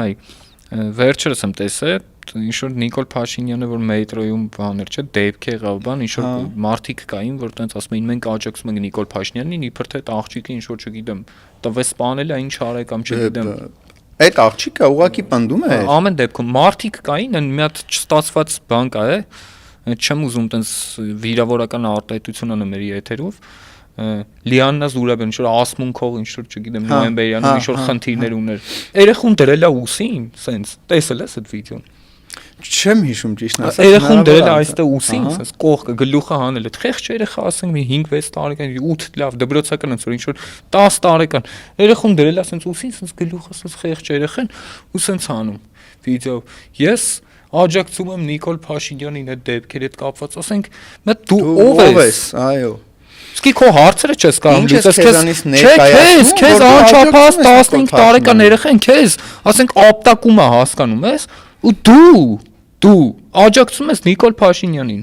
Այ վերջերս եմ տեսել ինչ որ Նիկոլ Փաշինյանը որ մետրոյում բաներ չէ դեպք եղավ բան ինչ որ մարդիկ կային որ տենց ասում էին մենք աջակցում ենք Նիկոլ Փաշինյանին իբր թե այդ աղջիկը ինչ որ չգիտեմ տվես սպանել է ինչ արել կամ չգիտեմ այդ աղջիկը ուղակի պնդում է ամեն դեպքում մարդիկ կային մի հատ չստացված բան կա չեմ ուզում տենց վիրավորական արտահայտություն անեմ մեր եթերով Լիաննա Զուրաբյան ինչ որ ասմունքով ինչ որ չգիտեմ նոյեմբերյանում ինչ որ խնդիրներ ուներ երեխուն դրել է ուսին սենց տեսել ես այդ վիդեոն չեմ հիշում ճիշտ ասած երեխուն դրել է այստեղ ուսին սենց կողքը գլուխը հանել է խեղճ երեխա ասենք մի 5-6 տարեկան 8 լավ դպրոցական ոնց որ ինչ որ 10 տարեկան երեխուն դրել է սենց ուսին սենց գլուխը սենց խեղճ երեխան ու սենց անում վիդեո ես աջակցում եմ Նիկոլ Փաշինյանին այդ դեպքերի հետ կապված ասենք դու ով ես այո Իսկ քո հարցերը չես կարող լուծես քեզ անչափահաս 15 տարեկան երեխան քեզ ասենք ապտակում է հասկանում ես ու դու աջակցում ես Նիկոլ Փաշինյանին